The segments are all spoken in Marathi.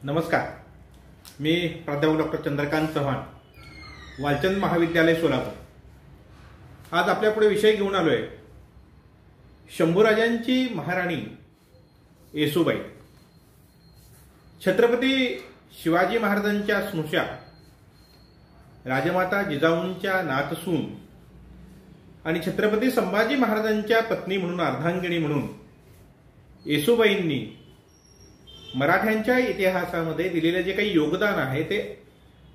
नमस्कार. मी प्राध्यापक डॉक्टर चंद्रकांत चव्हाण, वालचंद महाविद्यालय सोलापूर. आज आपल्यापुढे विषय घेऊन आलोय शंभूराजांची महाराणी येसूबाई. छत्रपती शिवाजी महाराजांच्या स्नुषा, राजमाता जिजाऊंच्या नातसून आणि छत्रपती संभाजी महाराजांच्या पत्नी म्हणून, अर्धांगिनी म्हणून येसूबाईंनी मराठ्यांच्या इतिहासामध्ये दिलेले जे काही योगदान आहे ते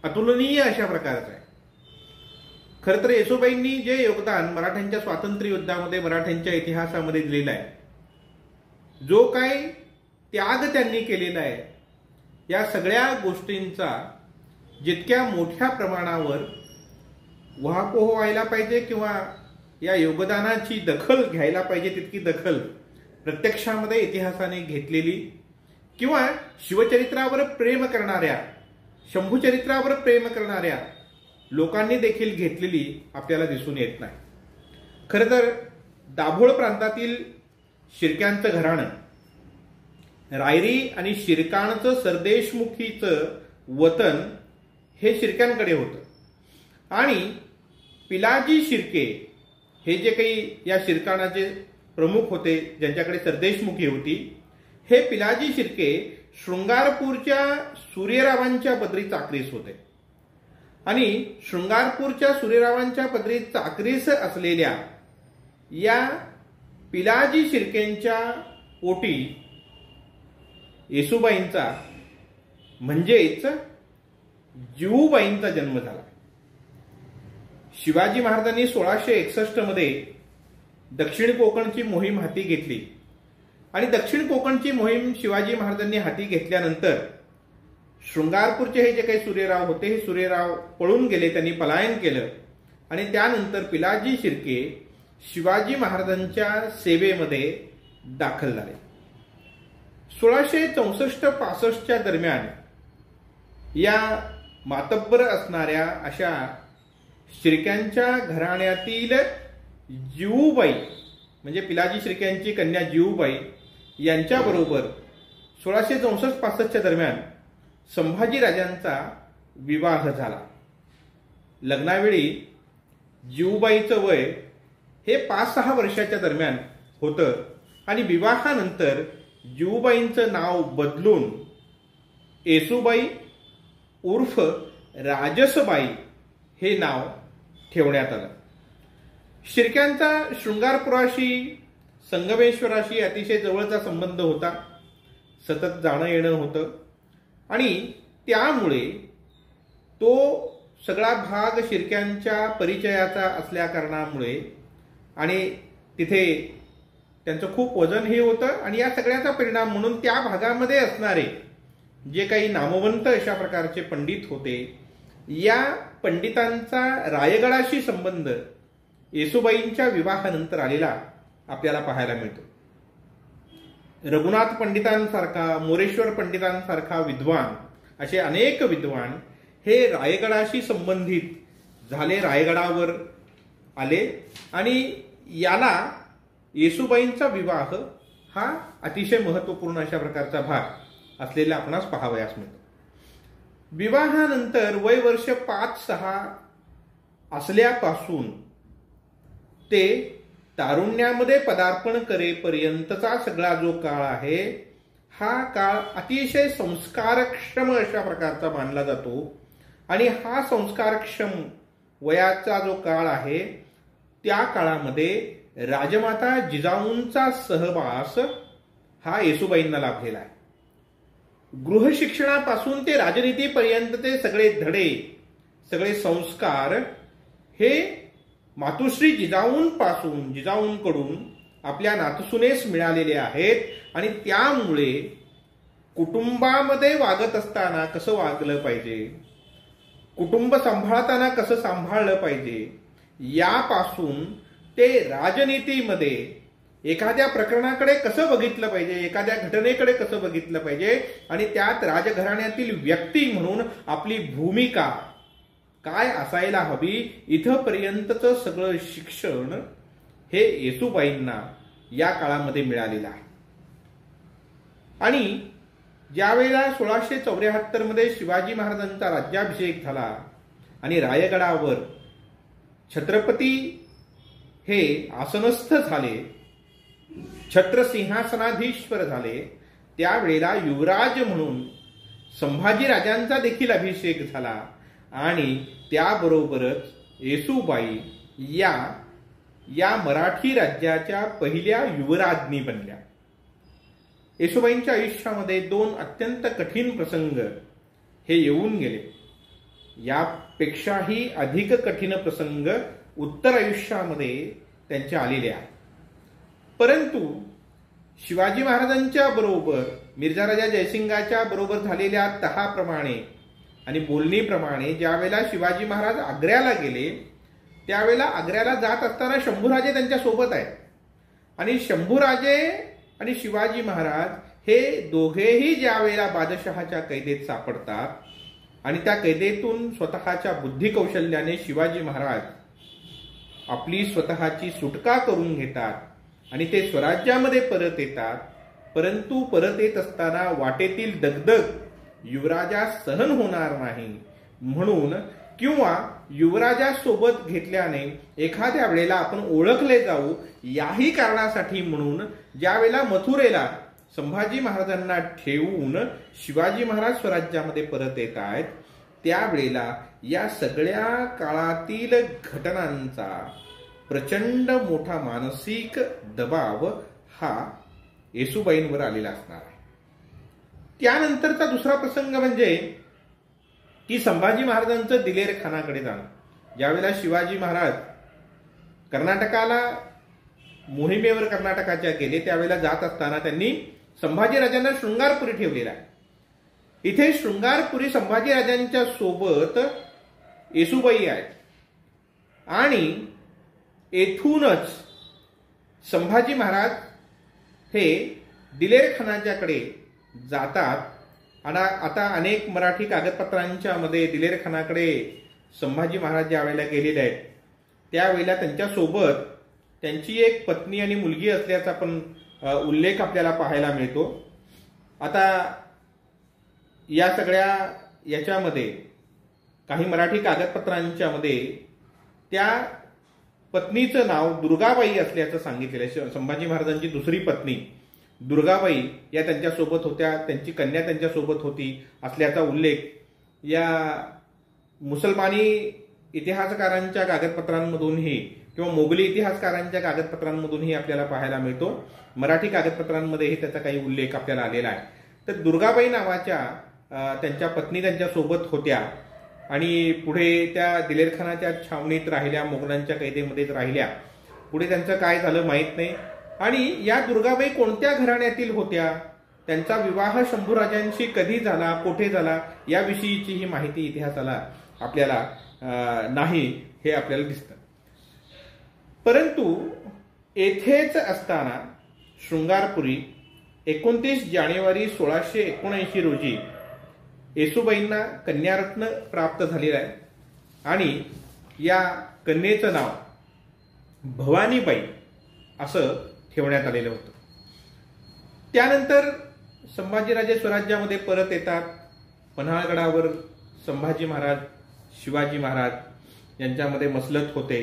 अतुलनीय अशा प्रकारचं आहे. खरं तर येसूबाईंनी जे योगदान मराठ्यांच्या स्वातंत्र्य युद्धामध्ये, मराठ्यांच्या इतिहासामध्ये दिलेलं आहे, जो काही त्याग त्यांनी केलेला आहे, या सगळ्या गोष्टींचा जितक्या मोठ्या प्रमाणावर उहापोह व्हायला पाहिजे किंवा या योगदानाची दखल घ्यायला पाहिजे तितकी दखल प्रत्यक्षामध्ये इतिहासाने घेतलेली किंवा शिवचरित्रावर प्रेम करणाऱ्या, शंभूचरित्रावर प्रेम करणाऱ्या लोकांनी देखील घेतलेली आपल्याला दिसून येत नाही. खरं तर दाभोळ प्रांतातील शिर्क्यांचं घराणं, रायरी आणि शिरकाणचं सरदेशमुखीचं वतन हे शिर्क्यांकडे होतं आणि पिलाजी शिर्के हे जे काही या शिरकाणाचे प्रमुख होते, ज्यांच्याकडे सरदेशमुखी होती, हे पिलाजी शिर्के शृंगारपूरच्या सूर्यरावांच्या पदरी चाकरीस होते आणि शृंगारपूरच्या सूर्यरावांच्या पदरी चाकरीस असलेल्या या पिलाजी शिर्केंच्या पोटी येसूबाईंचा म्हणजेच जिवूबाईंचा जन्म झाला. शिवाजी महाराजांनी 1661 मध्ये दक्षिण कोकणची मोहीम हाती घेतली आणि दक्षिण कोकणची मोहीम शिवाजी महाराजांनी हाती घेतल्यानंतर शृंगारपूरचे हे जे काही सूर्यराव होते, हे सूर्यराव पळून गेले, त्यांनी पलायन केलं आणि त्यानंतर पिलाजी शिर्के शिवाजी महाराजांच्या सेवेमध्ये दाखल झाले. 1664-65 दरम्यान या मातब्बर असणाऱ्या अशा शिर्क्यांच्या घराण्यातील जिवूबाई म्हणजे पिलाजी शिर्क्यांची कन्या जिवूबाई यांच्याबरोबर 1664-65 दरम्यान संभाजीराजांचा विवाह झाला. लग्नावेळी जिवूबाईचं वय हे 5-6 वर्षाच्या दरम्यान होतं आणि विवाहानंतर जिवूबाईंचं नाव बदलून येसूबाई उर्फ राजसबाई हे नाव ठेवण्यात आलं. शिर्क्यांचा शृंगारपुराशी, संगमेश्वराशी अतिशय जवळचा संबंध होता. सतत जाणं येणं होतं आणि त्यामुळे तो सगळा भाग शिर्क्यांच्या परिचयाचा असल्या कारणामुळे आणि तिथे त्यांचं खूप वजनही होतं आणि या सगळ्याचा परिणाम म्हणून त्या भागामध्ये असणारे जे काही नामवंत अशा प्रकारचे पंडित होते, या पंडितांचा रायगडाशी संबंध येसूबाईंच्या विवाहानंतर आलेला आपल्याला पाहायला मिळतो. रघुनाथ पंडितांसारखा, मोरेश्वर पंडितांसारखा विद्वान, असे अनेक विद्वान हे रायगडाशी संबंधित झाले, रायगडावर आले आणि याला येसूबाईंचा विवाह हा अतिशय महत्वपूर्ण अशा प्रकारचा भाग असलेला आपणास पाहावयास मिळतो. विवाहानंतर वय वर्ष 5-6 असल्यापासून ते तारुण्यामध्ये पदार्पण करेपर्यंतचा सगळा जो काळ आहे, हा काळ अतिशय संस्कारक्षम अशा प्रकारचा मानला जातो आणि हा संस्कारक्षम वयाचा जो काळ आहे, त्या काळामध्ये राजमाता जिजाऊंचा सहवास हा येसूबाईंना लाभलेला आहे. गृहशिक्षणापासून ते राजनीतीपर्यंतचे सगळे धडे, सगळे संस्कार हे मातुश्री जिजाऊंकडून आपल्या नातसूनेस मिळालेले आहेत आणि त्यामुळे कुटुंबामध्ये वागत असताना कसं वागलं पाहिजे, कुटुंब सांभाळताना कसं सांभाळलं पाहिजे, यापासून ते राजनीतीमध्ये एखाद्या प्रकरणाकडे कसं बघितलं पाहिजे, एखाद्या घटनेकडे कसं बघितलं पाहिजे आणि त्यात राजघराण्यातील व्यक्ती म्हणून आपली भूमिका काय असायला हवी, इथपर्यंतचं सगळं शिक्षण हे येसूबाईंना या काळामध्ये मिळालेलं आहे. आणि ज्यावेळेला 1674 मध्ये शिवाजी महाराजांचा राज्याभिषेक झाला आणि रायगडावर छत्रपती हे आसनस्थ झाले, छत्रसिंहासनाधीश्वर झाले, त्यावेळेला युवराज म्हणून संभाजीराजांचा देखील अभिषेक झाला आणि त्याबरोबरच येसूबाई या मराठी राज्याच्या पहिल्या युवराज्ञी बनल्या. येसूबाईंच्या आयुष्यामध्ये 2 अत्यंत कठीण प्रसंग हे येऊन गेले. यापेक्षाही अधिक कठीण प्रसंग उत्तर आयुष्यामध्ये त्यांच्या आलेले आहेत. परंतु शिवाजी महाराजांच्या बरोबर मिर्झा राजा जयसिंगाच्या बरोबर झालेल्या तहाप्रमाणे आणि बोलणीप्रमाणे ज्यावेळेला शिवाजी महाराज आग्र्याला गेले, त्यावेळेला आग्र्याला जात असताना शंभूराजे त्यांच्या सोबत आहेत आणि शंभूराजे आणि शिवाजी महाराज हे दोघेही ज्यावेळेला बादशहाच्या कैदेत सापडतात आणि त्या कैदेतून स्वतःच्या बुद्धिकौशल्याने शिवाजी महाराज आपली स्वतःची सुटका करून घेतात आणि ते स्वराज्यामध्ये परत येतात. परंतु परत येत असताना वाटेतील दगदग युवराजास सहन होणार नाही म्हणून किंवा युवराजासोबत घेतल्याने एखाद्या वेळेला आपण ओळखले जाऊ याही कारणासाठी म्हणून ज्यावेळेला मथुरेला संभाजी महाराजांना ठेवून शिवाजी महाराज स्वराज्यामध्ये परत येत आहेत, त्यावेळेला या सगळ्या काळातील घटनांचा प्रचंड मोठा मानसिक दबाव हा येसूबाईंवर आलेला असणार आहे. त्यानंतरचा दुसरा प्रसंग म्हणजे की संभाजी महाराजांचं दिलेर खानाकडे जाणं. ज्यावेळेला शिवाजी महाराज कर्नाटकाला मोहिमेवर कर्नाटकाच्या गेले, त्यावेळेला जात असताना त्यांनी संभाजीराजांना शृंगारपुरी ठेवलेला आहे. इथे शृंगारपुरी संभाजीराजांच्या सोबत येसूबाई आहेत आणि येथूनच संभाजी महाराज हे दिलेर खानाच्याकडे जातात. आणि आता अनेक मराठी कागदपत्रांच्या मध्ये दिलेर खानाकडे संभाजी महाराज ज्या वेळेला गेलेले आहेत, त्यावेळेला त्यांच्यासोबत त्यांची एक पत्नी आणि मुलगी असल्याचा पण उल्लेख आपल्याला पाहायला मिळतो. आता या सगळ्या याच्यामध्ये काही मराठी कागदपत्रांच्या मध्ये त्या पत्नीचं नाव दुर्गाबाई असल्याचं सांगितलेलं आहे. संभाजी महाराजांची दुसरी पत्नी दुर्गाबाई या त्यांच्यासोबत होत्या, त्यांची कन्या त्यांच्यासोबत होती असल्याचा उल्लेख या मुसलमानी इतिहासकारांच्या कागदपत्रांमधूनही किंवा मोगली इतिहासकारांच्या कागदपत्रांमधूनही आपल्याला पाहायला मिळतो. मराठी कागदपत्रांमध्येही त्याचा काही उल्लेख आपल्याला आलेला आहे. तर दुर्गाबाई नावाच्या त्यांच्या पत्नी त्यांच्यासोबत होत्या आणि पुढे त्या दिलेरखानाच्या छावणीत राहिल्या, मोगलांच्या कैदेमध्येच राहिल्या. पुढे त्यांचं काय झालं माहीत नाही. आणि या दुर्गाबाई कोणत्या घराण्यातील होत्या, त्यांचा विवाह शंभूराजांशी कधी झाला, कोठे झाला, याविषयीची ही माहिती इतिहासाला आपल्याला नाही हे आपल्याला दिसतं. परंतु येथेच असताना शृंगारपुरी 29 जानेवारी 1679 रोजी येसूबाईंना कन्यारत्न प्राप्त झालेला आहे आणि या कन्येचं नाव भवानीबाई असं ठेवण्यात आलेलं होतं. त्यानंतर संभाजीराजे स्वराज्यामध्ये परत येतात. पन्हाळगडावर संभाजी महाराज शिवाजी महाराज यांच्यामध्ये मसलत होते.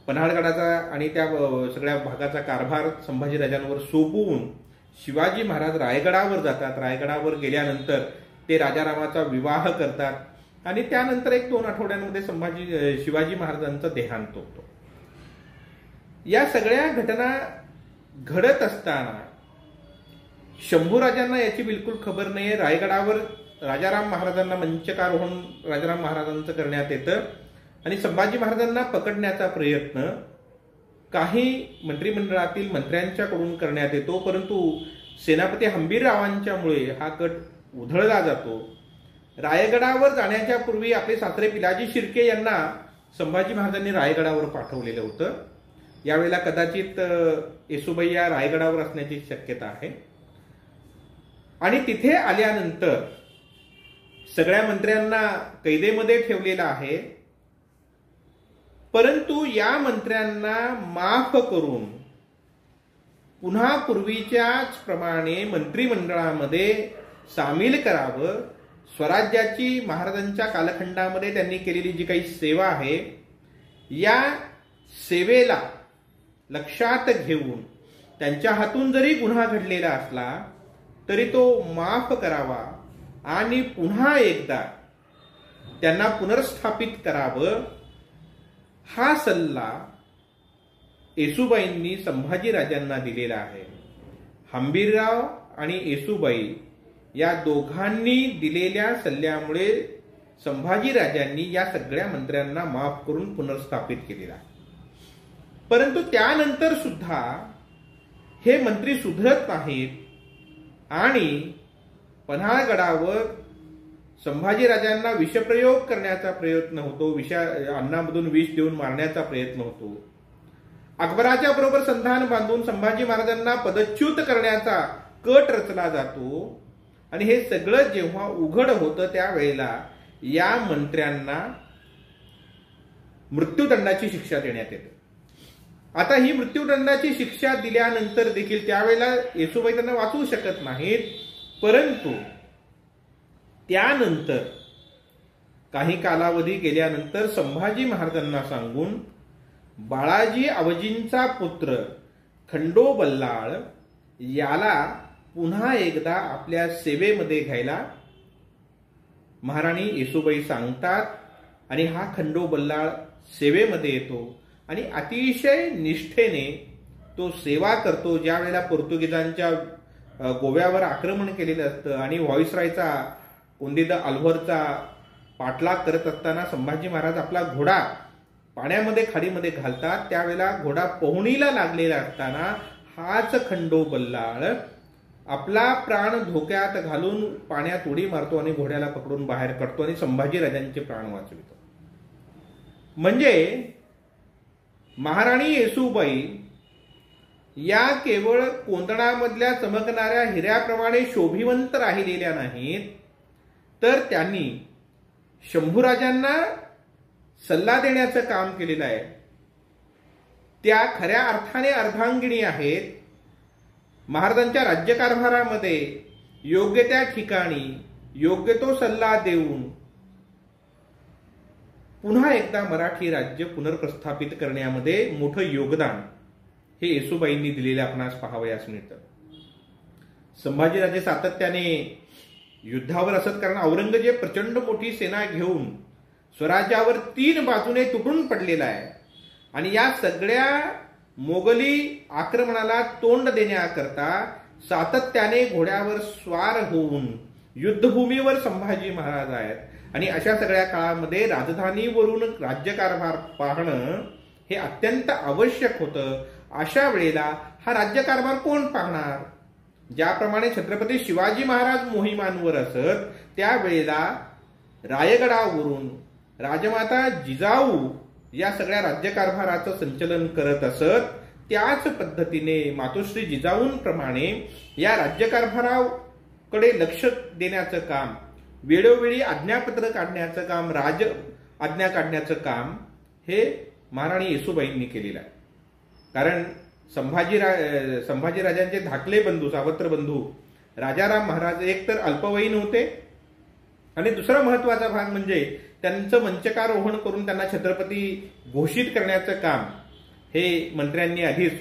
पन्हाळगडाचा आणि त्या सगळ्या भागाचा कारभार संभाजीराजांवर सोपवून शिवाजी महाराज रायगडावर जातात. रायगडावर गेल्यानंतर ते राजारामाचा विवाह करतात आणि त्यानंतर 1-2 आठवड्यांमध्ये शिवाजी महाराजांचा देहांत होतो. या सगळ्या घटना घडत असताना शंभूराजांना याची बिलकुल खबर नाहीये. रायगडावर राजाराम महाराजांना मंचकारोहण राजाराम महाराजांचं करण्यात येतं आणि संभाजी महाराजांना पकडण्याचा प्रयत्न काही मंत्रिमंडळातील मंत्र्यांच्याकडून करण्यात येतो. परंतु सेनापती हंबीररावांच्यामुळे हा कट उधळला जातो. रायगडावर जाण्याच्या पूर्वी आपले सासरे पिलाजी शिर्के यांना संभाजी महाराजांनी रायगडावर पाठवलेलं होतं. यावेळेला कदाचित येसूबाई या रायगडावर असण्याची शक्यता आहे. आणि तिथे आल्यानंतर सगळ्या मंत्र्यांना कैदेमध्ये ठेवलेलं आहे. परंतु या मंत्र्यांना माफ करून पुन्हा पूर्वीच्याच प्रमाणे मंत्रिमंडळामध्ये सामील करावं. स्वराज्याची महाराजांच्या कालखंडामध्ये त्यांनी केलेली जी काही सेवा आहे, या सेवेला लक्षात घेऊन त्यांच्या हातून जरी गुन्हा घडलेला असला तरी तो माफ करावा आणि पुन्हा एकदा त्यांना पुनर्स्थापित करावं, हा सल्ला येसूबाईंनी संभाजीराजांना दिलेला आहे. हंबीरराव आणि येसूबाई या दोघांनी दिलेल्या सल्ल्यामुळे संभाजीराजांनी या सगळ्या मंत्र्यांना माफ करून पुनर्स्थापित केलेला आहे. परंतु त्यानंतर सुद्धा हे मंत्री सुधरत नाहीत आणि पन्हाळगडावर संभाजीराजांना विषप्रयोग करण्याचा प्रयत्न होतो, अन्नामधून विष देऊन मारण्याचा प्रयत्न होतो. अकबराच्या बरोबर संधान बांधून संभाजी महाराजांना पदच्युत करण्याचा कट रचला जातो. आणि हे सगळं जेव्हा उघड होतं त्यावेळेला या मंत्र्यांना मृत्यूदंडाची शिक्षा देण्यात येते. आता ही मृत्यूदंडाची शिक्षा दिल्यानंतर देखील त्यावेळेला येसूबाई त्यांना वाचवू शकत नाहीत. परंतु त्यानंतर काही कालावधी गेल्यानंतर संभाजी महाराजांना सांगून बाळाजी आवजींचा पुत्र खंडो बल्लाळ याला पुन्हा एकदा आपल्या सेवेमध्ये घ्यायला महाराणी येसूबाई सांगतात. आणि हा खंडो बल्लाळ सेवेमध्ये येतो आणि अतिशय निष्ठेने तो सेवा करतो. ज्या वेळेला पोर्तुगीजांच्या गोव्यावर आक्रमण केलेलं असतं आणि व्हॉइसरायचा कोंडिद अल्व्हरचा पाठलाग करत असताना संभाजी महाराज आपला घोडा पाण्यामध्ये खाडीमध्ये घालतात. त्यावेळेला घोडा पोहणीला लागलेला असताना हाच खंडो बल्लाळ आपला प्राण धोक्यात घालून पाण्यात उडी मारतो आणि घोड्याला पकडून बाहेर काढतो आणि संभाजीराजांचे प्राण वाचवितो. म्हणजे महाराणी येसूबाई या केवळ कोंदणामधल्या चमकणाऱ्या हिऱ्याप्रमाणे शोभिवंत राहिलेल्या नाहीत, तर त्यांनी शंभूराजांना सल्ला देण्याचं काम केलेलं आहे. त्या खऱ्या अर्थाने अर्धांगिणी आहेत. महाराजांच्या राज्यकारभारामध्ये योग्य त्या ठिकाणी योग्य तो सल्ला देऊन पुन्हा एकदा मराठी राज्य पुनर्प्रस्थापित करण्यामध्ये मोठं योगदान हे येसूबाईंनी दिलेले आपणास पाहावयास मिळतं. संभाजीराजे सातत्याने युद्धावर असत, कारण औरंगजेब प्रचंड मोठी सेना घेऊन स्वराज्यावर 3 बाजूने तुटून पडलेला आहे. आणि या सगळ्या मोगली आक्रमणाला तोंड देण्याकरता सातत्याने घोड्यावर स्वार होऊन युद्धभूमीवर संभाजी महाराज आहेत. आणि अशा सगळ्या काळामध्ये राजधानीवरून राज्यकारभार पाहणं हे अत्यंत आवश्यक होतं. अशा वेळेला हा राज्यकारभार कोण पाहणार? ज्याप्रमाणे छत्रपती शिवाजी महाराज मोहिमांवर असत, त्यावेळेला रायगडावरून राजमाता जिजाऊ या सगळ्या राज्यकारभाराचं संचलन करत असत. त्याच पद्धतीने मातोश्री जिजाऊंप्रमाणे या राज्यकारभाराकडे लक्ष देण्याचं काम, वेळोवेळी आज्ञापत्र काढण्याचं काम, राज आज्ञा काढण्याचं काम हे महाराणी येसूबाईंनी केलेलं आहे. कारण संभाजीराजांचे धाकले बंधू, सावत्र बंधू राजाराम महाराज एक तर अल्पवयीन होते आणि दुसरा महत्वाचा भाग म्हणजे त्यांचं मंचकारोहण करून त्यांना छत्रपती घोषित करण्याचं काम हे मंत्र्यांनी आधीच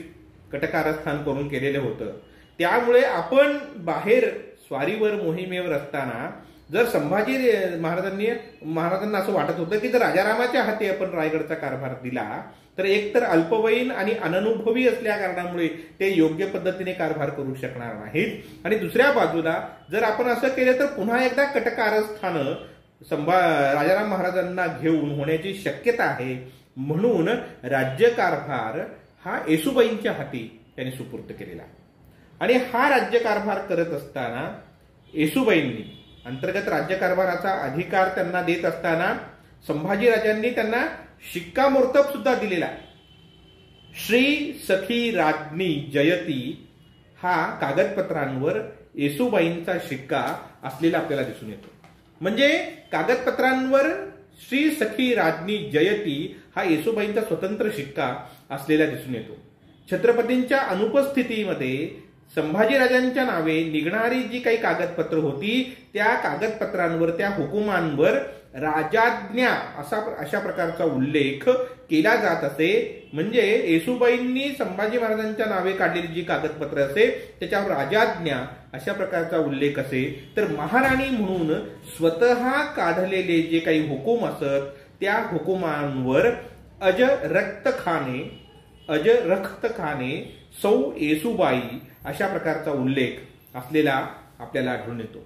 कटकारस्थान करून केलेलं होतं. त्यामुळे आपण बाहेर स्वारीवर मोहिमेवर असताना जर संभाजी महाराजांना असं वाटत होतं की जर राजारामाच्या हाती आपण रायगडचा कारभार दिला तर एकतर अल्पवयीन आणि अननुभवी असल्या कारणामुळे ते योग्य पद्धतीने कारभार करू शकणार नाहीत, आणि दुसऱ्या बाजूला जर आपण असं केलं तर पुन्हा एकदा कटकारस्थान राजाराम महाराजांना घेऊन होण्याची शक्यता आहे. म्हणून राज्यकारभार हा येसूबाईंच्या हाती त्यांनी सुपूर्द केलेला. आणि हा राज्यकारभार करत असताना येसूबाईंनी अंतर्गत राज्यकारभाराचा अधिकार त्यांना देत असताना संभाजीराजांनी त्यांना शिक्कामोर्तब सुद्धा दिलेला. श्री सखी राज्ञी जयती हा कागदपत्रांवर येसूबाईंचा शिक्का असलेला आपल्याला दिसून येतो. म्हणजे कागदपत्रांवर श्री सखी राज्ञी जयती हा येसूबाईंचा स्वतंत्र शिक्का असलेला दिसून येतो. छत्रपतींच्या अनुपस्थितीमध्ये संभाजीराजांच्या नावे निघणारी जी काही कागदपत्र होती त्या कागदपत्रांवर, त्या हुकुमांवर राजाज्ञा अशा प्रकारचा उल्लेख केला जात असे. म्हणजे येसुबाईंनी संभाजी महाराजांच्या नावे काढलेली जी कागदपत्र असे त्याच्यावर राजाज्ञा अशा प्रकारचा उल्लेख असे. तर महाराणी म्हणून स्वतः काढलेले जे काही हुकूम असत त्या हुकुमांवर अज रक्त खाने सौ येसुबाई अशा प्रकारचा उल्लेख असलेला आपल्याला आढळून येतो.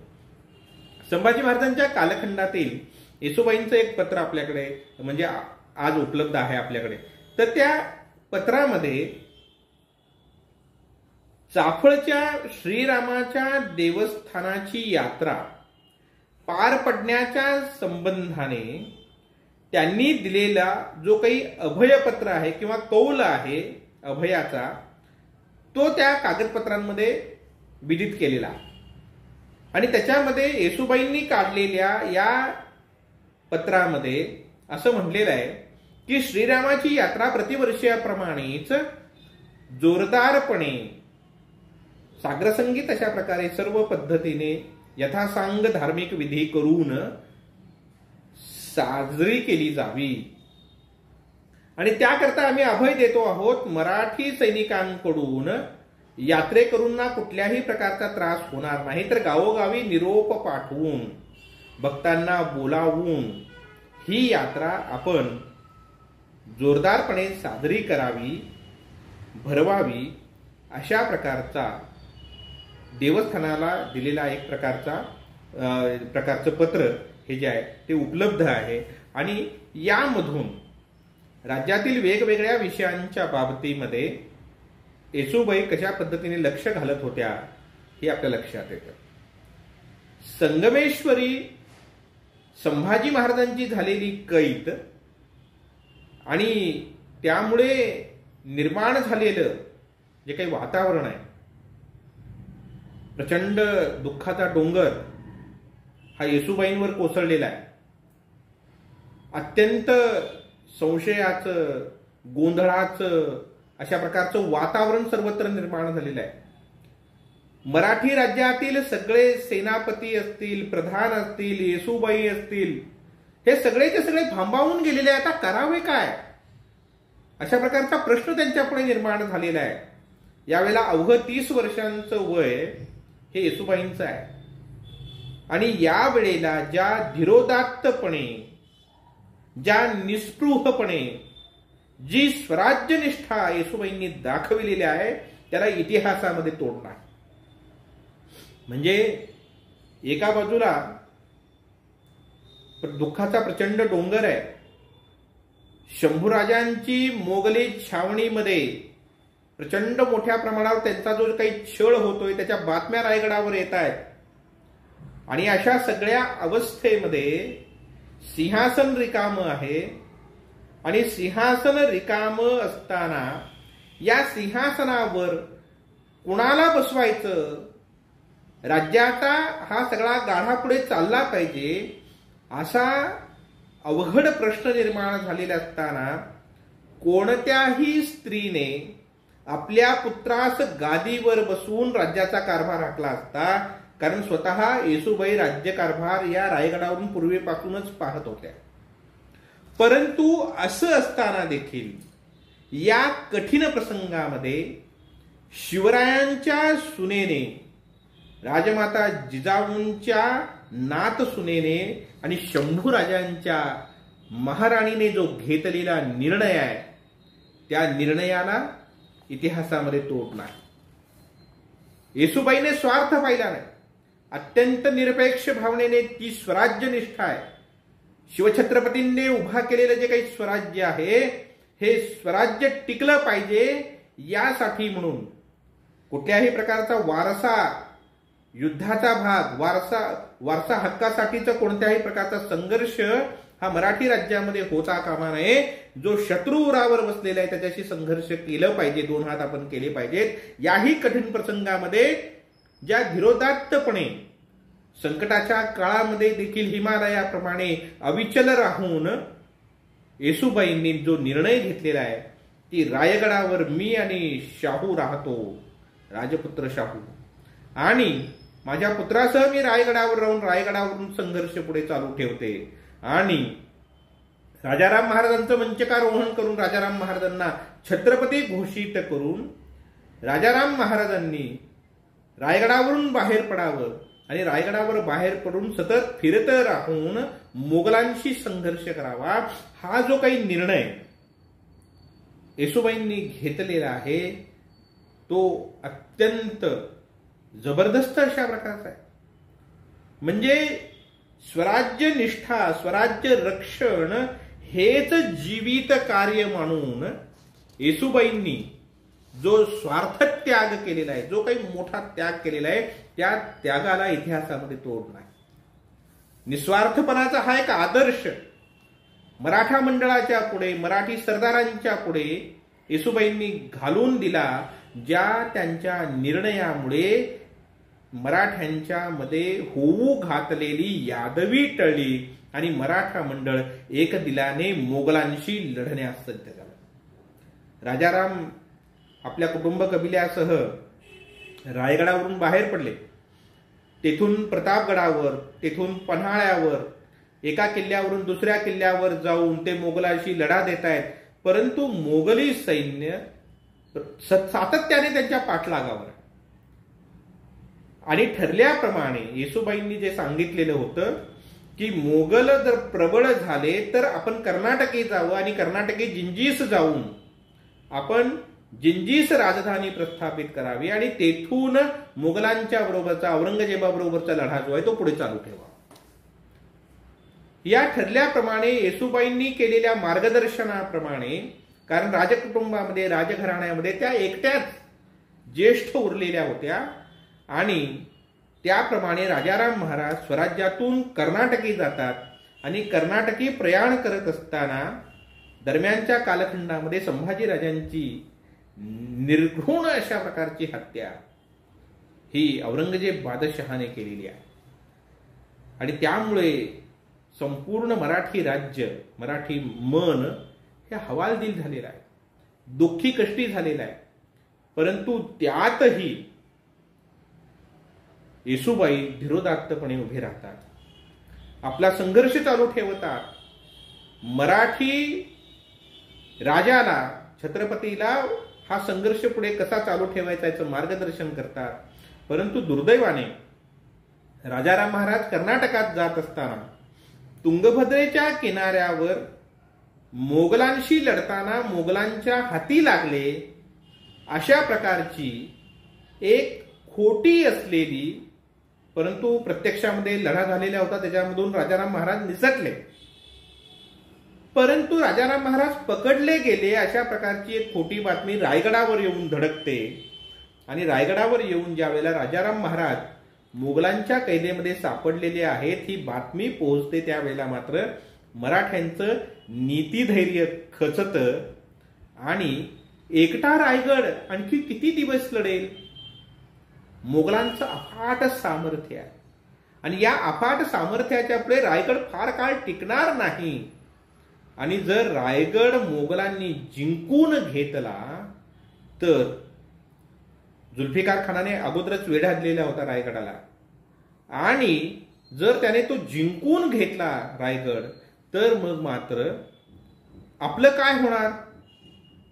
संभाजी महाराजांच्या कालखंडातील येसुबाईंचं एक पत्र आपल्याकडे म्हणजे आज उपलब्ध आहे आपल्याकडे. तर त्या पत्रामध्ये चाफळच्या श्रीरामाच्या देवस्थानाची यात्रा पार पडण्याच्या संबंधाने त्यांनी दिलेला जो काही अभयपत्र आहे किंवा कौल आहे अभयाचा, तो त्या कागदपत्रांमध्ये विदित केलेला आणि त्याच्यामध्ये येसुबाईंनी काढलेल्या या पत्रामध्ये असं म्हटलेलं आहे की श्रीरामाची यात्रा प्रतिवर्षाप्रमाणेच जोरदारपणे साग्रसंगीत अशा प्रकारे सर्व पद्धतीने यथासांग धार्मिक विधी करून साजरी केली जावी आणि त्याकरता आम्ही अभय देतो आहोत. मराठी सैनिकांकडून यात्रेकरूंना कुठल्याही प्रकारचा त्रास होणार नाही, तर गावोगावी निरोप पाठवून भक्तांना बोलावून ही यात्रा आपण जोरदारपणे साजरी करावी, भरवावी अशा प्रकारचा देवस्थानाला दिलेला एक प्रकारचं पत्र हे जे आहे ते उपलब्ध आहे. आणि यामधून राज्यातील वेगवेगळ्या विषयांच्या बाबतीमध्ये येसुबाई कशा पद्धतीने लक्ष घालत होत्या हे आपल्या लक्षात येतं. संगमेश्वरी संभाजी महाराजांची झालेली कैद आणि त्यामुळे निर्माण झालेलं जे काही वातावरण आहे, प्रचंड दुःखाचा डोंगर हा येसुबाईंवर कोसळलेला आहे. अत्यंत संशयाचं, गोंधळाचं अशा प्रकारचं वातावरण सर्वत्र निर्माण झालेलं आहे. मराठी राज्यातील सगळे सेनापती असतील, प्रधान असतील, येसुबाई असतील, हे सगळेचे सगळे भांबावून गेलेले. आता करावे काय अशा प्रकारचा प्रश्न त्यांच्यापुढे निर्माण झालेला आहे. यावेळेला अवघं 30 वर्षांचं वय हे येसुबाईंचं आहे आणि या वेळेला ज्या धीरोदात्तपणे, ज्या निस्पृहपणे जी स्वराज्यनिष्ठा येसुबाईंनी दाखविलेली आहे त्याला इतिहासामध्ये तोड नाही. म्हणजे एका बाजूला दुःखाचा प्रचंड डोंगर आहे. शंभूराजांची मोगली छावणीमध्ये प्रचंड मोठ्या प्रमाणावर त्यांचा जो काही छळ होतोय त्याच्या बातम्या रायगडावर येत आहेत आणि अशा सगळ्या अवस्थेमध्ये सिंहासन रिकामं आहे आणि सिंहासन रिकामं असताना या सिंहासनावर कुणाला बसवायचं, राज्याचा हा सगळा गाढा पुढे चालला पाहिजे असा अवघड प्रश्न निर्माण झालेला असताना कोणत्याही स्त्रीने आपल्या पुत्रास गादीवर बसवून राज्याचा कारभार हाकला असता, कारण स्वतः येसुबाई राज्यकारभार या रायगडावरून पूर्वीपासूनच पाहत होत्या. परंतु असं असताना देखील या कठीण प्रसंगामध्ये शिवरायांच्या सुनेने, राजमाता जिजाऊंच्या नात सुनेने आणि शंभूराजांच्या महाराणीने जो घेतलेला निर्णय आहे त्या निर्णयाला इतिहासामध्ये तोड नाही. येसुबाईने स्वार्थ पाहिला नाही. अत्यंत निरपेक्ष भावनेने ती स्वराज्यनिष्ठा आहे. शिवछत्रपतींनी उभा केलेलं जे काही स्वराज्य आहे हे स्वराज्य टिकलं पाहिजे यासाठी म्हणून कुठल्याही प्रकारचा वारसा, युद्धाचा भाग, वारसा हक्कासाठीचा कोणत्याही प्रकारचा संघर्ष हा मराठी राज्यामध्ये होता कामा नये. जो शत्रू उरावर बसलेला आहे त्याच्याशी संघर्ष केलं पाहिजे, 2 हात आपण केले पाहिजेत. याही कठीण प्रसंगामध्ये ज्या धीरोदात्तपणे संकटाच्या काळामध्ये देखील हिमालयाप्रमाणे अविचल राहून येसुबाईंनी जो निर्णय घेतलेला आहे की रायगडावर मी आणि शाहू राहतो, राजपुत्र शाहू, आणि माझ्या पुत्रासह मी रायगडावर राहून रायगडावरून संघर्ष पुढे चालू ठेवते. आणि राजाराम महाराजांचं मंचकारोहण करून राजाराम महाराजांना छत्रपती घोषित करून राजाराम महाराजांनी रायगडावरून बाहेर पडावं आणि रायगडावर बाहेर पडून सतत फिरत राहून मोगलांशी संघर्ष करावा, हा जो काही निर्णय येसूबाईंनी घेतलेला आहे तो अत्यंत जबरदस्त अशा प्रकारचा आहे. म्हणजे स्वराज्य निष्ठा, स्वराज्य रक्षण हेच जीवित कार्य मानून येसूबाईंनी जो स्वार्थ त्याग केलेला आहे, जो काही मोठा त्याग केलेला आहे, त्या त्यागाला इतिहासामध्ये तोड नाही. निस्वार्थपणाचा हा एक आदर्श मराठा मंडळाच्या पुढे, मराठी सरदारांच्या पुढे येसूबाईंनी घालून दिला, ज्या त्यांच्या निर्णयामुळे मराठ्यांच्या मध्ये होऊ घातलेली यादवी टळली आणि मराठा मंडळ एक दिलाने मोगलांशी लढण्यास सज्ज झाला. राजाराम आपल्या कुटुंब कबिल्यासह रायगडावरून बाहेर पडले. तेथून प्रतापगडावर, तेथून पन्हाळ्यावर, एका किल्ल्यावरून दुसऱ्या किल्ल्यावर जाऊन ते मोगलांशी लढा देत आहेत. परंतु मोगली सैन्य सातत्याने त्यांच्या पाठलागावर. आणि ठरल्याप्रमाणे येसूबाईंनी जे सांगितलेलं होतं की मोगल जर प्रबळ झाले तर आपण कर्नाटकी जावं आणि कर्नाटकी जिंजीस जाऊन आपण जिंजीस राजधानी प्रस्थापित करावी आणि तेथून मोगलांच्या बरोबरचा, औरंगजेबाबरोबरचा लढा जो आहे तो पुढे चालू ठेवा. या ठरल्याप्रमाणे येसूबाईंनी केलेल्या मार्गदर्शनाप्रमाणे, कारण राजकुटुंबामध्ये, राजघराण्यामध्ये त्या एकट्याच ज्येष्ठ उरलेल्या होत्या आणि त्याप्रमाणे राजाराम महाराज स्वराज्यातून कर्नाटकी जातात आणि कर्नाटकी प्रयाण करत असताना दरम्यानच्या कालखंडामध्ये संभाजीराजांची निर्घृण अशा प्रकारची हत्या ही औरंगजेब बादशहाने केलेली आहे. आणि त्यामुळे संपूर्ण मराठी राज्य, मराठी मन हे हवालदिल झालेलं आहे, दुःखी कष्टी झालेला आहे. परंतु त्यातही येसूबाई धीरोदात्तपणे उभे राहतात, आपला संघर्ष चालू ठेवतात. मराठी राजाला, छत्रपतीला हा संघर्ष पुढे कसा चालू ठेवायचा याचं मार्गदर्शन करतात. परंतु दुर्दैवाने राजाराम महाराज कर्नाटकात जात असताना तुंगभद्रेच्या किनाऱ्यावर मोगलांशी लढताना मोगलांच्या हाती लागले अशा प्रकारची एक खोटी असलेली, परंतु प्रत्यक्षामध्ये लढा झालेला होता, त्याच्यामधून राजाराम महाराज निसटले. परंतु राजाराम महाराज पकडले गेले अशा प्रकारची एक खोटी बातमी रायगडावर येऊन धडकते. आणि रायगडावर येऊन ज्या वेळेला राजाराम महाराज मोगलांच्या कैदेमध्ये सापडलेले आहेत ही बातमी पोहोचते, त्यावेळेला मात्र मराठ्यांचं नीतिधैर्य खचतं आणि एकटा रायगड आणखी किती दिवस लढेल. मोगलांचं अफाट सामर्थ्य आहे आणि या अफाट सामर्थ्याच्या पुढे रायगड फार काळ टिकणार नाही. आणि जर रायगड मोगलांनी जिंकून घेतला तर जुल्फिकार खानाने अगोदरच वेढा दिलेला होता रायगडाला, आणि जर त्याने तो जिंकून घेतला रायगड तर मग मात्र आपलं काय होणार,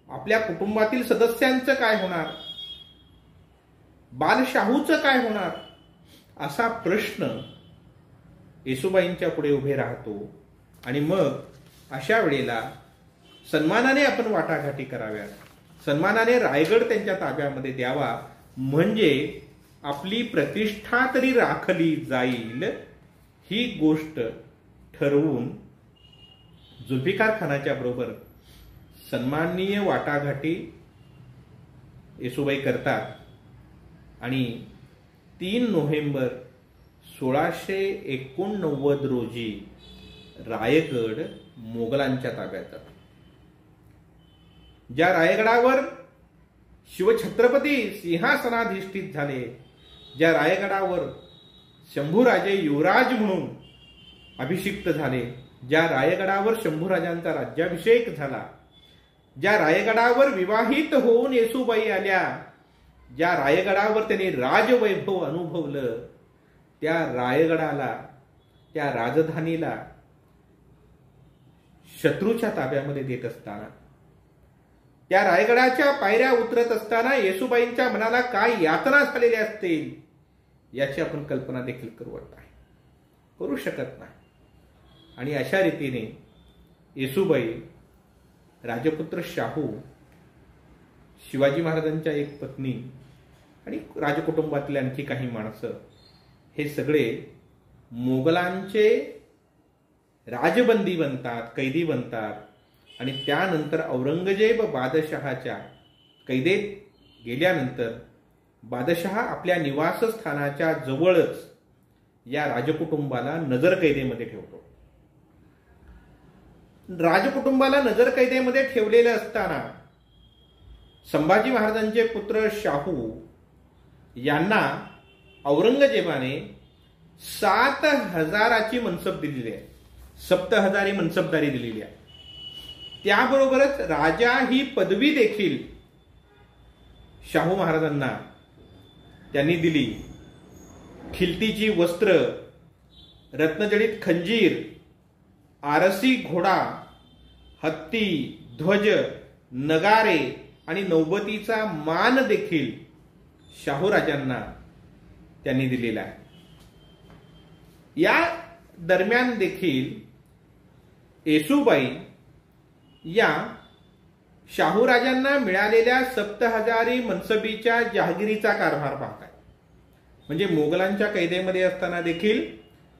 आपल्या कुटुंबातील सदस्यांचं काय होणार, बालशाहूचं काय होणार, असा प्रश्न येसूबाईंच्या पुढे उभे राहतो. आणि मग अशा वेळेला सन्मानाने आपण वाटाघाटी कराव्यात, सन्मानाने रायगड त्यांच्या ताब्यामध्ये द्यावा, म्हणजे आपली प्रतिष्ठा तरी राखली जाईल, ही गोष्ट ठरवून जुल्फिकार खानाच्या बरोबर सन्माननीय वाटाघाटी येसूबाई करतात. आणि 3 नोव्हेंबर 1689 रोजी रायगड मोगलांच्या ताब्यात जातो. ज्या रायगडावर शिवछत्रपती सिंहासनाधिष्ठित झाले, ज्या रायगडावर शंभूराजे युवराज म्हणून अभिषिक्त झाले, ज्या रायगडावर शंभूराजांचा राज्याभिषेक झाला, ज्या रायगडावर विवाहित होऊन येसूबाई आल्या ज्या रायगडावर त्यांनी राजवैभव अनुभवलं, त्या रायगडाला, त्या राजधानीला शत्रूच्या ताब्यामध्ये देत असताना, त्या रायगडाच्या पायऱ्या उतरत असताना येसूबाईंच्या मनाला काय यातना झालेल्या असतील याची आपण कल्पना देखील करू शकत नाही. आणि अशा रीतीने येसूबाई, राजपुत्र शाहू, शिवाजी महाराजांच्या एक पत्नी आणि राजकुटुंबातले आणखी काही माणसं, हे सगळे मोगलांचे राजबंदी बनतात, कैदी बनतात. आणि त्यानंतर औरंगजेब बादशहाच्या कैदेत गेल्यानंतर बादशहा आपल्या निवासस्थानाच्या जवळच या राजकुटुंबाला नजरकैदेमध्ये ठेवतो. राजकुटुंबाला नजरकैदेमध्ये ठेवलेलं असताना संभाजी महाराजांचे पुत्र शाहू यांना औरंगजेबाने 7,000ची मनसब दिलेली आहे, 7,000 मनसबदारी दिलेली आहे. त्याबरोबरच राजा ही पदवी देखील शाहू महाराजांना त्यांनी दिली. खिलतीची वस्त्र, रत्नजडित खंजीर, आरसी घोडा, हत्ती, ध्वज, नगारे आणि नौबतीचा मान देखील शाहू राजांना त्यांनी दिलेला आहे. या दरम्यान देखील येसूबाई या शाहू राजांना मिळालेल्या 7,000 मनसबीच्या जहागिरीचा कारभार पाहतात. म्हणजे मोगलांच्या कैदेमध्ये असताना देखील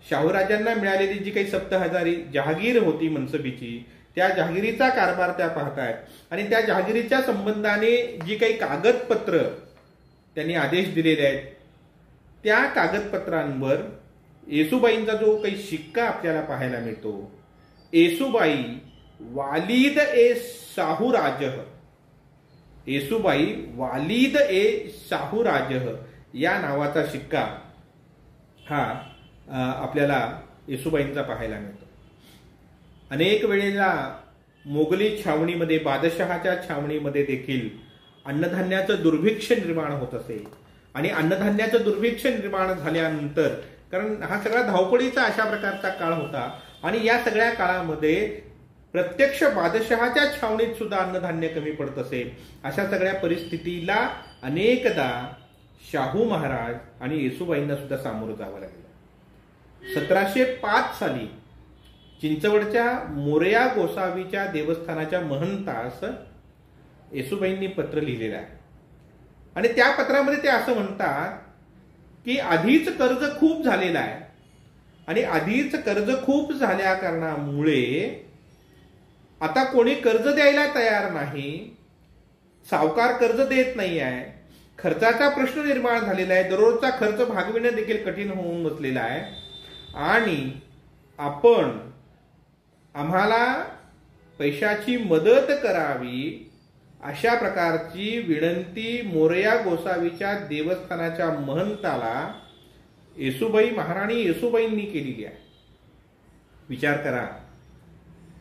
शाहू राजांना मिळालेली जी काही 7,000 जहागीर होती मनसबीची, त्या जहागिरीचा कारभार त्या पाहतायत. आणि त्या जहागिरीच्या संबंधाने जी काही कागदपत्र त्यांनी आदेश दिलेले आहेत, त्या कागदपत्रांवर येसूबाईंचा जो काही शिक्का आपल्याला पाहायला मिळतो, येसूबाई वालिद ए शाहू राजह, येसूबाई वालिद ए शाहू राजह या नावाचा शिक्का हा आपल्याला येसूबाईंचा पाहायला मिळतो. अनेक वेळेला मोगली छावणीमध्ये, बादशहाच्या छावणीमध्ये देखील अन्नधान्याचं दुर्भिक्ष निर्माण होत असे. आणि अन्नधान्याचं दुर्भिक्ष निर्माण झाल्यानंतर, कारण हा सगळा धावपळीचा अशा प्रकारचा काळ होता, आणि या सगळ्या काळामध्ये प्रत्यक्ष बादशहाच्या छावणीत सुद्धा अन्नधान्य कमी पडत असे. अशा सगळ्या परिस्थितीला अनेकदा शाहू महाराज आणि येसूबाईंना सुद्धा सामोरं जावं लागलं. 1705 साली चिंचवडच्या मोरया गोसावीच्या देवस्थानाच्या महंतास येसूबाईंनी पत्र लिहिलेलं आहे. आणि त्या पत्रामध्ये ते असं म्हणतात की आधीच कर्ज खूप झालेलं आहे, आणि आधीच कर्ज खूप झाल्या कारणामुळे आता कोणी कर्ज द्यायला तयार नाही, सावकार कर्ज देत नाही आहे, खर्चाचा प्रश्न निर्माण झालेला आहे, दररोजचा खर्च भागविणं देखील कठीण होऊन बसलेला आहे, आणि आम्हाला पैशाची मदत करावी अशा प्रकारची विनंती मोरया गोसावीच्या देवस्थानाच्या महंताला येसूबाई, महाराणी येसूबाईंनी केलेली आहे. विचार करा,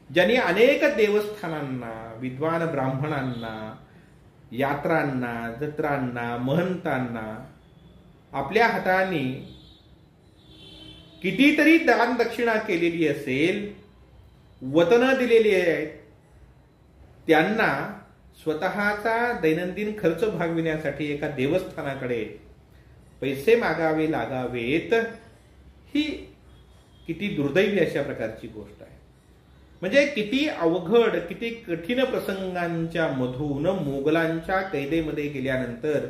ज्यांनी अनेक देवस्थानांना, विद्वान ब्राह्मणांना, यात्रांना, जत्रांना, महंतांना आपल्या हाताने कितीतरी दान दक्षिणा केलेली असेल, वतनं दिलेली आहेत, त्यांना स्वतःचा दैनंदिन खर्च भागविण्यासाठी एका देवस्थानाकडे पैसे मागावे लागावेत, ही किती दुर्दैवी अशा प्रकारची गोष्ट आहे. म्हणजे किती अवघड, किती कठीण प्रसंगांच्या मधून मोगलांच्या कैदेमध्ये गेल्यानंतर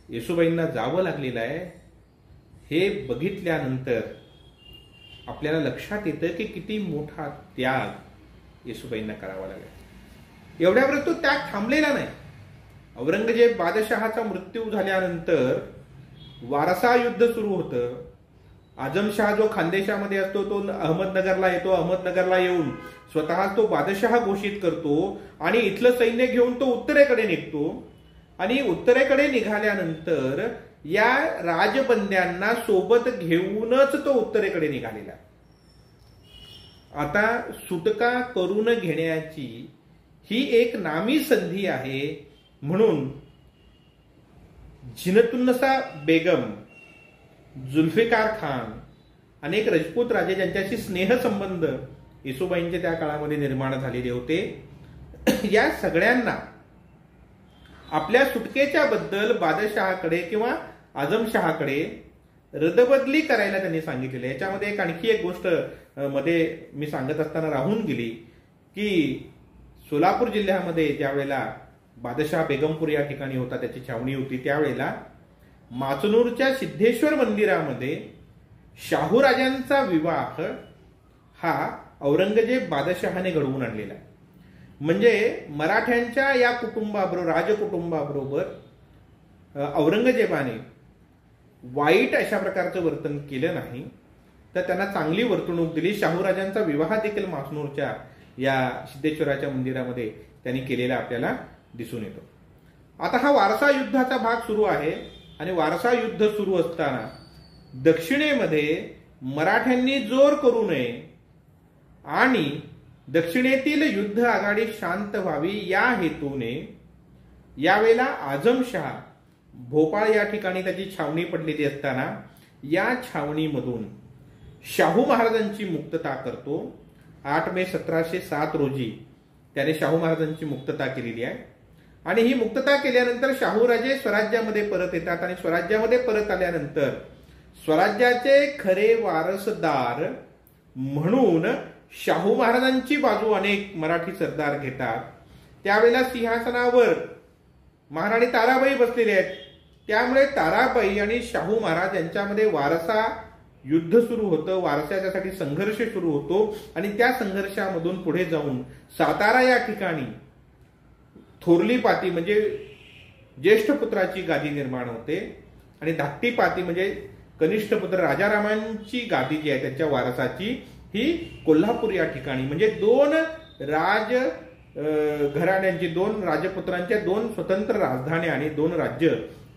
येसूबाईंना जावं लागलेलं आहे. हे बघितल्यानंतर आपल्याला लक्षात येतं की किती मोठा त्याग येसूबाईंना करावा लागला. एवढ्यावर तो त्याग थांबलेला नाही. औरंगजेब बादशहाचा मृत्यू झाल्यानंतर वारसा युद्ध सुरू होतं. आजमशहा जो खानदेशामध्ये असतो तो अहमदनगरला येतो. अहमदनगरला येऊन स्वतः तो बादशहा घोषित करतो आणि इथलं सैन्य घेऊन तो उत्तरेकडे निघतो. आणि उत्तरेकडे निघाल्यानंतर या राजबंद्यांना सोबत घेऊनच तो उत्तरेकडे निघालेला. आता सुटका करून घेण्याची ही एक नामी संधी आहे, म्हणून झिनतुन्नसा बेगम, जुल्फिकार खान, अनेक राजपूत राजे ज्यांच्याशी स्नेहसंबंध येसुबाईंचे त्या काळामध्ये निर्माण झालेले होते, या सगळ्यांना आपल्या सुटकेच्या बद्दल बादशहाकडे किंवा आझमशहाकडे रदबदली करायला त्यांनी सांगितलेलं. याच्यामध्ये आणखी एक गोष्ट मध्ये मी सांगत असताना राहून गेली की सोलापूर जिल्ह्यामध्ये ज्यावेळेला बादशाह बेगमपूर या ठिकाणी होता, त्याची छावणी होती, त्यावेळेला माचनूरच्या सिद्धेश्वर मंदिरामध्ये शाहूराजांचा विवाह हा औरंगजेब बादशहाने घडवून आणलेला आहे. म्हणजे मराठ्यांच्या या कुटुंबाबरोबर, राजकुटुंबाबरोबर औरंगजेबाने वाईट अशा प्रकारचं वर्तन केलं नाही, तर त्यांना चांगली वर्तणूक दिली. शाहूराजांचा विवाह देखील माचनूरच्या या सिद्धेश्वराच्या मंदिरामध्ये त्यांनी केलेला आपल्याला दिसून येतो. आता हा वारसा युद्धाचा भाग सुरू आहे आणि वारसा युद्ध सुरू असताना दक्षिणेमध्ये मराठ्यांनी जोर करू नये आणि दक्षिणेतील युद्ध आघाडी शांत व्हावी या हेतूने यावेळेला आझमशहा भोपाळ या ठिकाणी त्याची छावणी पडलेली असताना या छावणीमधून शाहू महाराजांची मुक्तता करतो. 8 मे 1707 रोजी त्याने शाहू महाराजांची मुक्तता केलेली आहे आणि ही मुक्तता केल्यानंतर शाहूराजे स्वराज्यामध्ये परत येतात आणि स्वराज्यामध्ये परत आल्यानंतर स्वराज्याचे खरे वारसदार म्हणून शाहू महाराजांची बाजू अनेक मराठी सरदार घेतात. त्यावेळेला सिंहासनावर महाराणी ताराबाई बसलेले आहेत, त्यामुळे ताराबाई आणि शाहू महाराज यांच्यामध्ये वारसा युद्ध सुरू होतं, वारसाच्यासाठी संघर्ष सुरू होतो आणि त्या संघर्षामधून पुढे जाऊन सातारा या ठिकाणी थोरली पाती म्हणजे ज्येष्ठ पुत्राची गादी निर्माण होते आणि धाकटी पाती म्हणजे कनिष्ठ पुत्र राजारामांची गादी जी आहे त्यांच्या वारसाची ही कोल्हापूर या ठिकाणी म्हणजे 2 राज घराण्यांची, 2 राजपुत्रांच्या 2 स्वतंत्र राजधान्या आणि 2 राज्य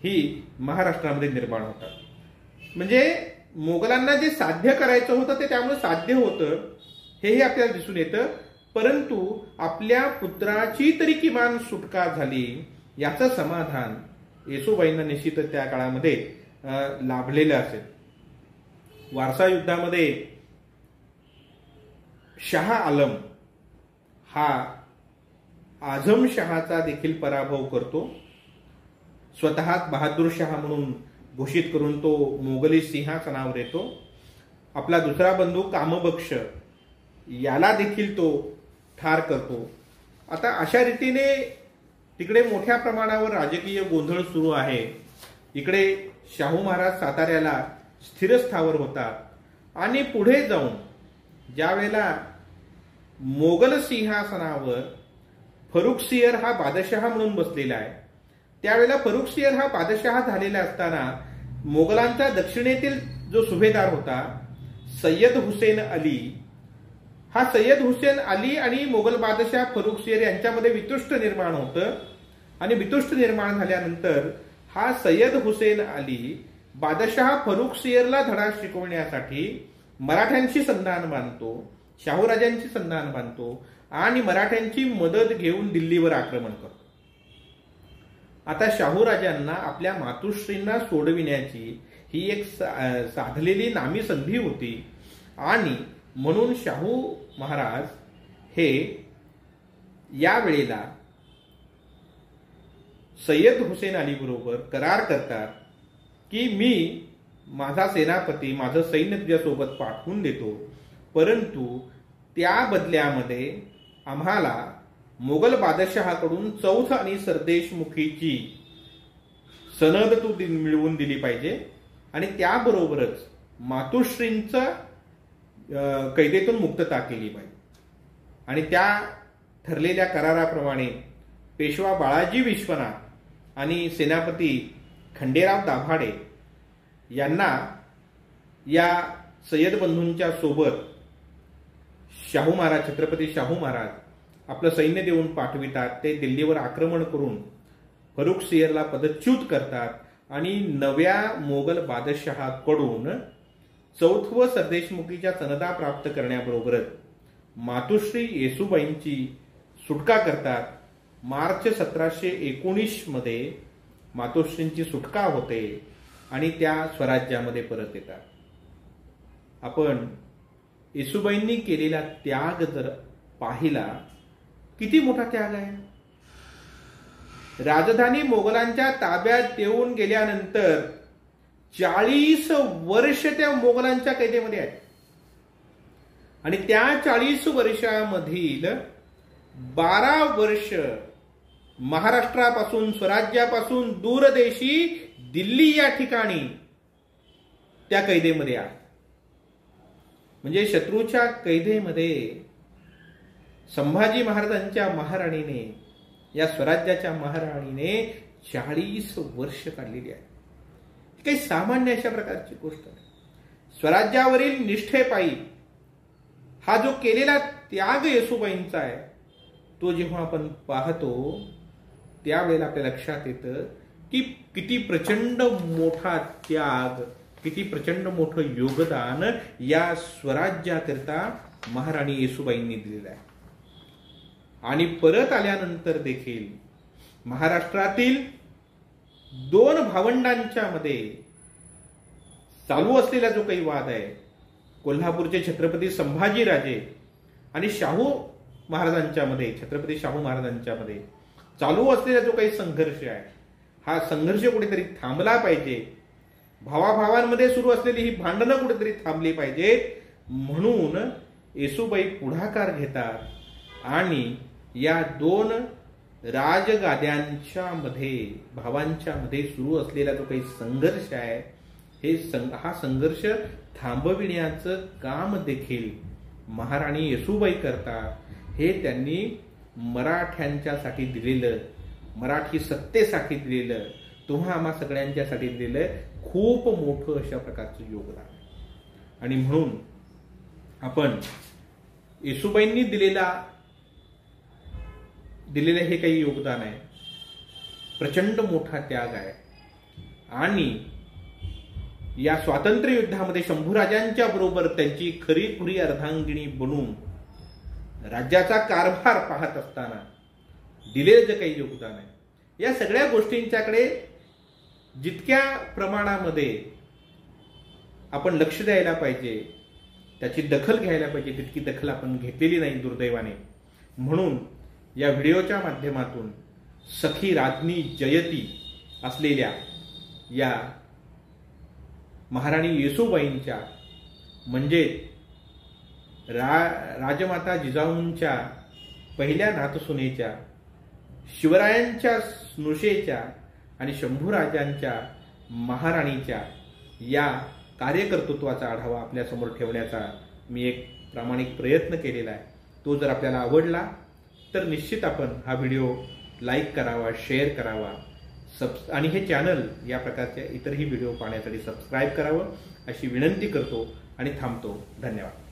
ही महाराष्ट्रामध्ये निर्माण होतात. म्हणजे मोगलांना जे साध्य करायचं होतं ते त्यामुळे साध्य होतं हेही आपल्याला दिसून येतं. परंतु आपल्या पुत्राची तरी किमान सुटका झाली याचं समाधान येसुबाईंना निश्चितच त्या काळामध्ये लाभलेलं असेल. वारसा युद्धामध्ये शाह आलम हा आझमशहाचा देखील पराभव करतो. स्वतः बहादूर शाह म्हणून घोषित करून तो मोगली सिंहासनावर येतो. आपला दुसरा बंधू कामबक्ष याला देखील तो ठार करतो. आता अशा रीतीने तिकडे मोठ्या प्रमाणावर राजकीय गोंधळ सुरू आहे. इकडे शाहू महाराज साताऱ्याला स्थिरस्थावर होतात आणि पुढे जाऊन ज्या वेळेला मोगल सिंहासनावर फरुखसियर हा बादशहा म्हणून बसलेला आहे, त्यावेळेला फरुखसियर हा बादशहा झालेला असताना मोगलांचा दक्षिणेतील जो सुभेदार होता सय्यद हुसेन अली, हा सय्यद हुसेन अली आणि मोगल बादशाह फरुखसियर यांच्यामध्ये वितुष्ट निर्माण होतं आणि वितुष्ट निर्माण झाल्यानंतर हा सय्यद हुसेन अली बादशाह फरुखसियरला धडा शिकवण्यासाठी मराठ्यांशी संधान बांधतो, शाहूराजांची संधान बांधतो आणि मराठ्यांची मदत घेऊन दिल्लीवर आक्रमण करतो. आता शाहूराजांना आपल्या मातुश्रींना सोडविण्याची ही एक साधलेली नामी संधी होती आणि म्हणून शाहू महाराज हे या वेळेला सय्यद हुसेन अली बरोबर करार करतात की मी माझा सेनापती, माझं सैन्य तुझ्यासोबत पाठवून देतो, परंतु त्या बदल्यामध्ये आम्हाला मोगल बादशहाकडून चौथ आणि सरदेशमुखीची सनद तू मिळवून दिली पाहिजे आणि त्याबरोबरच मातुश्रींचं कैदेतून मुक्तता केली पाहिजे. आणि त्या ठरलेल्या कराराप्रमाणे पेशवा बाळाजी विश्वनाथ आणि सेनापती खंडेराव दाभाडे यांना या सय्यद बंधूंच्या सोबत शाहू महाराज, छत्रपती शाहू महाराज आपलं सैन्य देऊन पाठवितात. ते दिल्लीवर आक्रमण करून फरुखसियरला पदच्युत करतात आणि नव्या मोगल बादशहाकडून चौथ व सरदेशमुखीच्या सनदा प्राप्त करण्याबरोबरच मातुश्री येसुबाईंची सुटका करतात. मार्च 1719 मध्ये मातोश्रींची सुटका होते आणि त्या स्वराज्यामध्ये परत येतात. आपण येसूबाईंनी केलेला त्याग जर पाहिला, किती मोठा त्याग आहे. राजधानी मोगलांच्या ताब्यात देऊन गेल्यानंतर 40 वर्ष त्या मोगलांच्या कैदेमध्ये आहेत आणि त्या 40 वर्षामधील 12 वर्ष महाराष्ट्रापासून, स्वराज्यापासून दूरदेशी दिल्ली या ठिकाणी त्या कैदेमध्ये आहेत. म्हणजे शत्रूच्या कैदेमध्ये संभाजी महाराजांच्या महाराणीने, या स्वराज्याच्या महाराणीने 40 वर्ष काढलेली आहे. काही सामान्य अशा प्रकारची गोष्ट नाही. स्वराज्यावरील निष्ठेपायी हा जो केलेला त्याग येसूबाईंचा आहे, तो जेव्हा आपण पाहतो त्यावेळेला आपल्या लक्षात येतं की किती प्रचंड मोठा त्याग, किती प्रचंड मोठं योगदान या स्वराज्याकरिता महाराणी येसूबाईंनी दिलेलं आहे. आणि परत आल्यानंतर देखील महाराष्ट्रातील 2 भावंडांच्या मध्ये चालू असलेला जो काही वाद आहे, कोल्हापूरचे छत्रपती संभाजीराजे आणि शाहू महाराजांच्या मध्ये, छत्रपती शाहू महाराजांच्या मध्ये चालू असलेला जो काही संघर्ष आहे, हा संघर्ष कुठेतरी थांबला पाहिजे. भावाभावांमध्ये सुरू असलेली ही भांडणं कुठेतरी थांबली पाहिजेत. म्हणून येसूबाई पुढाकार घेतात आणि या 2 राजगाद्यांच्या मध्ये, भावांच्या मध्ये सुरू असलेला जो काही संघर्ष आहे, हा संघर्ष थांबविण्याचं काम देखील महाराणी येसूबाई करतात. हे त्यांनी मराठ्यांच्यासाठी दिलेलं, मराठी सत्तेसाठी दिलेलं, तुम्हा आम्हा सगळ्यांच्यासाठी दिलेलं खूप मोठं अशा प्रकारचं योगदान. आणि म्हणून आपण येसूबाईंनी दिलेलं हे काही योगदान आहे, प्रचंड मोठा त्याग आहे. आणि या स्वातंत्र्य युद्धामध्ये शंभूराजांच्या बरोबर त्यांची खरीखुरी अर्धांगिनी बनून राज्याचा कारभार पाहत असताना दिलेलं जे काही योगदान आहे, या सगळ्या गोष्टींच्याकडे जितक्या प्रमाणामध्ये आपण लक्ष द्यायला पाहिजे, त्याची दखल घ्यायला पाहिजे, तितकी दखल आपण घेतलेली नाही दुर्दैवाने. म्हणून या व्हिडिओच्या माध्यमातून सखी राज्ञी जयती असलेल्या या महाराणी येसूबाईंच्या, म्हणजे राजमाता जिजाऊंच्या पहिल्या नातसुनेच्या, शिवरायांच्या स्नुषेच्या आणि शंभूराजांच्या महाराणीच्या या कार्यकर्तृत्वाचा आढावा आपल्या समोर ठेवण्याचा मी एक प्रामाणिक प्रयत्न केलेला आहे. तो जर आपल्याला आवडला तर निश्चित आपण हा व्हिडिओ लाईक करावा, शेअर करावा, आणि हे चॅनल या प्रकारचे इतरही व्हिडिओ पाहण्यासाठी सबस्क्राईब करावं अशी विनंती करतो आणि थांबतो. धन्यवाद.